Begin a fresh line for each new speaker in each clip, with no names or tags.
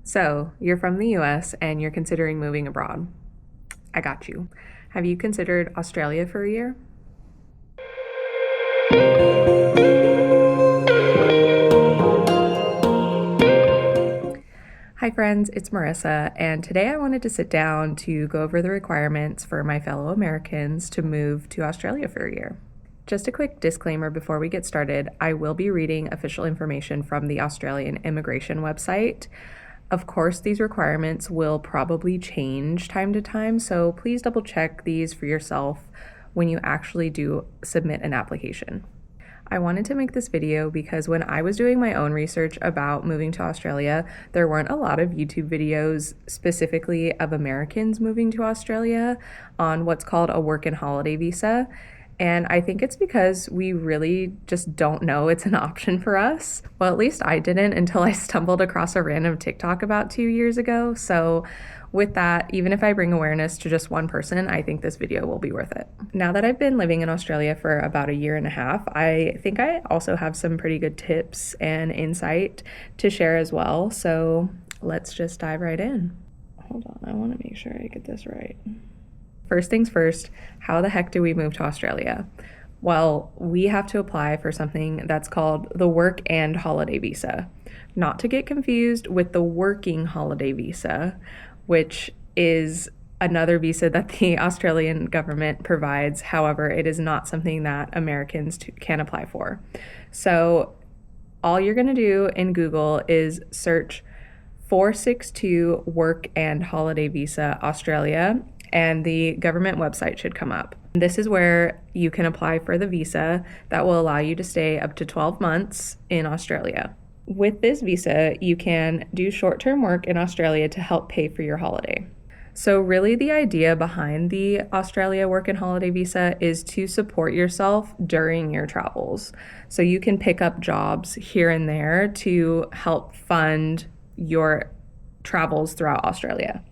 So, you're from the US and you're considering moving abroad. I got you. Have you considered Australia for a year? Hi friends, it's Marissa, and today I wanted to sit down to go over the requirements for my fellow Americans to move to Australia for a year. Just a quick disclaimer before we get started, I will be reading official information from the Australian immigration website. Of course, these requirements will probably change time to time, so please double check these for yourself when you actually do submit an application. I wanted to make this video because when I was doing my own research about moving to Australia, there weren't a lot of YouTube videos specifically of Americans moving to Australia on what's called a work and holiday visa. And I think it's because we really just don't know it's an option for us. Well, at least I didn't until I stumbled across a random TikTok about 2 years ago. So with that, even if I bring awareness to just one person, I think this video will be worth it. Now that I've been living in Australia for about a year and a half, I think I also have some pretty good tips and insight to share as well. So let's just dive right in. Hold on, I want to make sure I get this right. First things first, how the heck do we move to Australia? Well, we have to apply for something that's called the work and holiday visa. Not to get confused with the working holiday visa, which is another visa that the Australian government provides. However, it is not something that Americans can apply for. So all you're going to do in Google is search 462 work and holiday visa Australia, and the government website should come up. This is where you can apply for the visa that will allow you to stay up to 12 months in Australia. With this visa, you can do short-term work in Australia to help pay for your holiday. So really the idea behind the Australia work and holiday visa is to support yourself during your travels. So you can pick up jobs here and there to help fund your travels throughout Australia.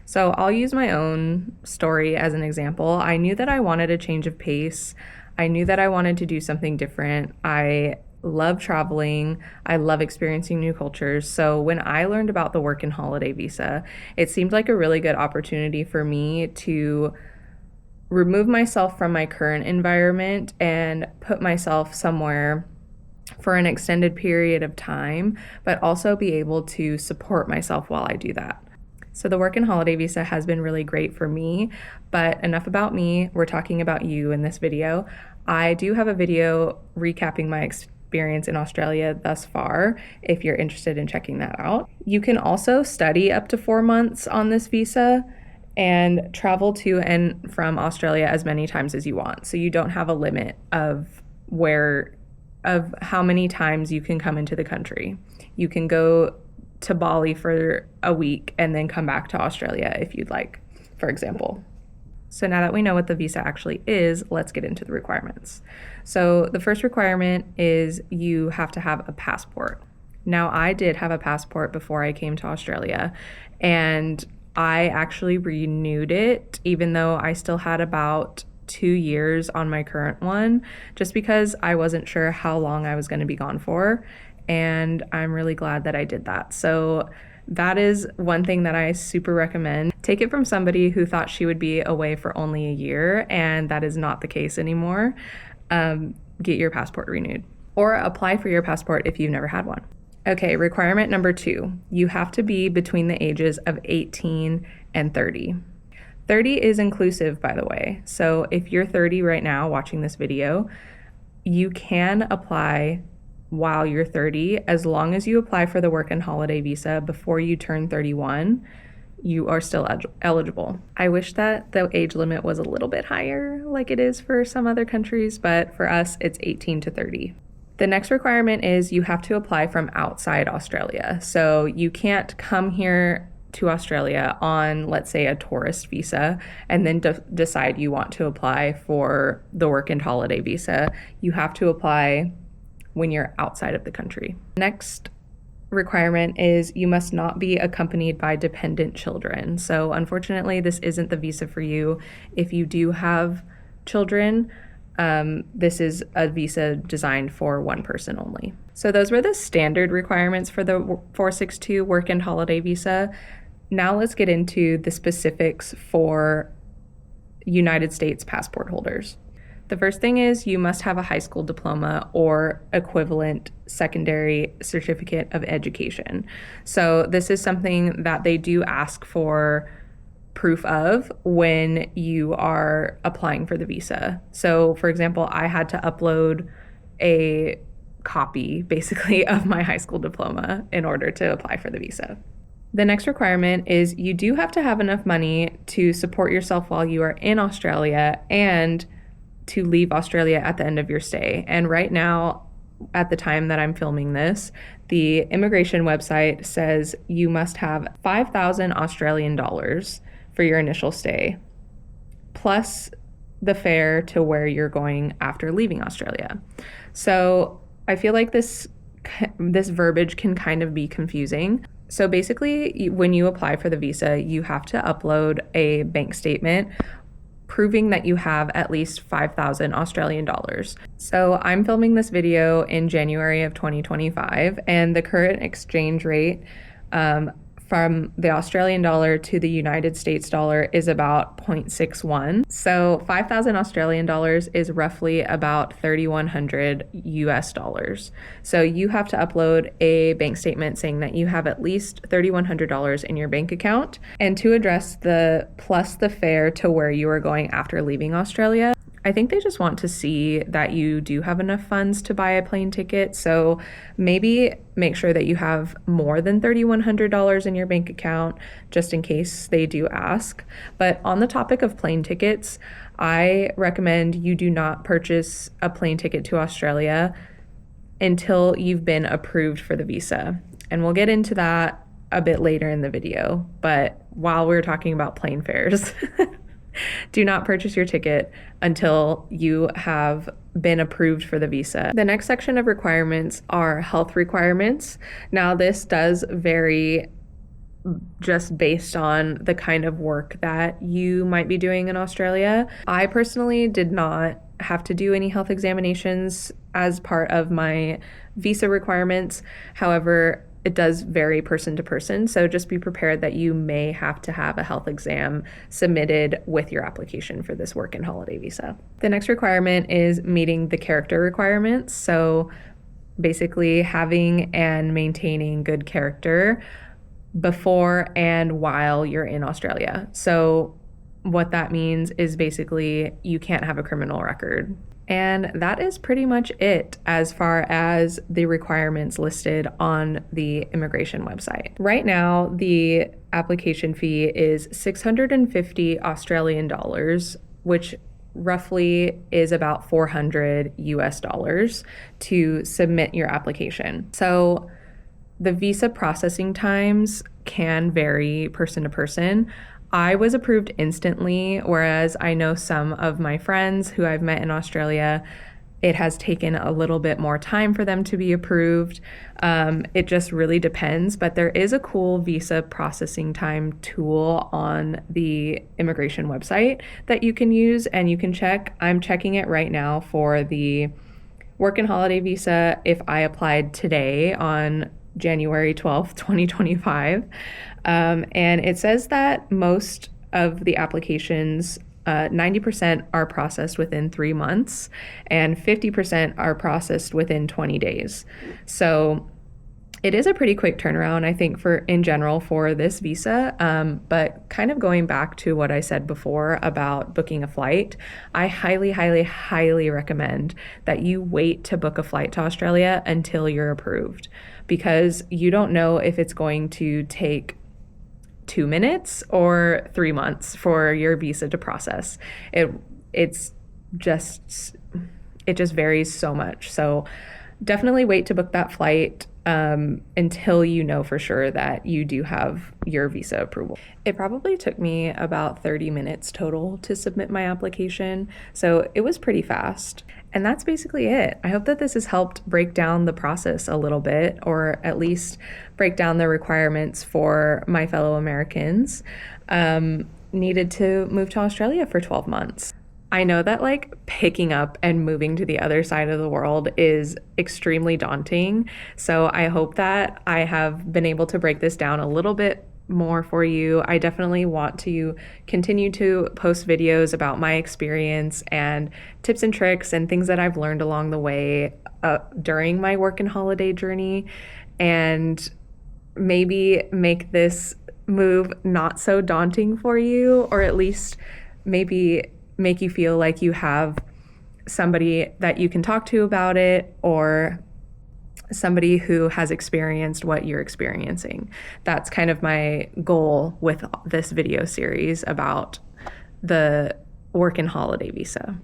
So I'll use my own story as an example. I knew that I wanted a change of pace. I knew that I wanted to do something different. I love traveling. I love experiencing new cultures. So when I learned about the work and holiday visa, it seemed like a really good opportunity for me to remove myself from my current environment and put myself somewhere for an extended period of time, but also be able to support myself while I do that. So the work and holiday visa has been really great for me, but enough about me. We're talking about you in this video. I do have a video recapping my experience in Australia thus far, if you're interested in checking that out. You can also study up to 4 months on this visa and travel to and from Australia as many times as you want. So you don't have a limit of how many times you can come into the country. You can go to Bali for a week and then come back to Australia if you'd like, for example. So now that we know what the visa actually is, let's get into the requirements. So the first requirement is you have to have a passport. Now I did have a passport before I came to Australia, and I actually renewed it even though I still had about 2 years on my current one, just because I wasn't sure how long I was going to be gone for. And I'm really glad that I did that. So that is one thing that I super recommend. Take it from somebody who thought she would be away for only a year, and that is not the case anymore. Get your passport renewed or apply for your passport if you've never had one. Okay, requirement number 2, you have to be between the ages of 18 and 30. 30 is inclusive, by the way. So if you're 30 right now watching this video, you can apply while you're 30, as long as you apply for the work and holiday visa before you turn 31, you are still eligible. I wish that the age limit was a little bit higher like it is for some other countries, but for us, it's 18 to 30. The next requirement is you have to apply from outside Australia. So you can't come here to Australia on, let's say, a tourist visa and then decide you want to apply for the work and holiday visa. You have to apply when you're outside of the country. Next requirement is you must not be accompanied by dependent children. So unfortunately, this isn't the visa for you. If you do have children, this is a visa designed for one person only. So those were the standard requirements for the 462 work and holiday visa. Now let's get into the specifics for United States passport holders. The first thing is you must have a high school diploma or equivalent secondary certificate of education. So this is something that they do ask for proof of when you are applying for the visa. So for example, I had to upload a copy basically of my high school diploma in order to apply for the visa. The next requirement is you do have to have enough money to support yourself while you are in Australia and to leave Australia at the end of your stay. And right now, at the time that I'm filming this, the immigration website says you must have 5,000 Australian dollars for your initial stay, plus the fare to where you're going after leaving Australia. So I feel like this verbiage can kind of be confusing. So basically, when you apply for the visa, you have to upload a bank statement proving that you have at least 5,000 Australian dollars. So I'm filming this video in January of 2025, and the current exchange rate from the Australian dollar to the United States dollar is about 0.61. So 5,000 Australian dollars is roughly about 3,100 US dollars. So you have to upload a bank statement saying that you have at least $3,100 in your bank account. And to address the plus the fare to where you are going after leaving Australia, I think they just want to see that you do have enough funds to buy a plane ticket. So maybe make sure that you have more than $3,100 in your bank account, just in case they do ask. But on the topic of plane tickets, I recommend you do not purchase a plane ticket to Australia until you've been approved for the visa. And we'll get into that a bit later in the video. But while we're talking about plane fares, do not purchase your ticket until you have been approved for the visa. The next section of requirements are health requirements. Now, this does vary just based on the kind of work that you might be doing in Australia. I personally did not have to do any health examinations as part of my visa requirements. However, it does vary person to person, so just be prepared that you may have to have a health exam submitted with your application for this work and holiday visa. The next requirement is meeting the character requirements, so basically having and maintaining good character before and while you're in Australia. So what that means is basically you can't have a criminal record. And that is pretty much it as far as the requirements listed on the immigration website. Right now, the application fee is 650 Australian dollars, which roughly is about 400 US dollars to submit your application. So the visa processing times can vary person to person. I was approved instantly, whereas I know some of my friends who I've met in Australia, it has taken a little bit more time for them to be approved. It just really depends, but there is a cool visa processing time tool on the immigration website that you can use and you can check. I'm checking it right now for the work and holiday visa if I applied today on January 12th, 2025. And it says that most of the applications, 90% are processed within 3 months and 50% are processed within 20 days. So it is a pretty quick turnaround, I think, in general for this visa. But kind of going back to what I said before about booking a flight, I highly, highly, highly recommend that you wait to book a flight to Australia until you're approved, because you don't know if it's going to take 2 minutes or 3 months for your visa to process. It just varies so much. So definitely wait to book that flight until you know for sure that you do have your visa approval. It probably took me about 30 minutes total to submit my application, so it was pretty fast. And that's basically it. I hope that this has helped break down the process a little bit, or at least break down the requirements for my fellow Americans needed to move to Australia for 12 months. I know that like picking up and moving to the other side of the world is extremely daunting. So I hope that I have been able to break this down a little bit more for you. I definitely want to continue to post videos about my experience and tips and tricks and things that I've learned along the way during my work and holiday journey, and maybe make this move not so daunting for you, or at least maybe make you feel like you have somebody that you can talk to about it, or somebody who has experienced what you're experiencing. That's kind of my goal with this video series about the work and holiday visa.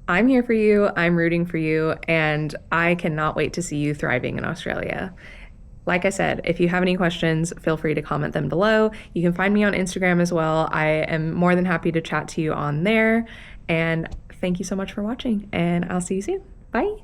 I'm here for you, I'm rooting for you, and I cannot wait to see you thriving in Australia. Like I said, if you have any questions, feel free to comment them below. You can find me on Instagram as well. I am more than happy to chat to you on there. And thank you so much for watching, and I'll see you soon. Bye.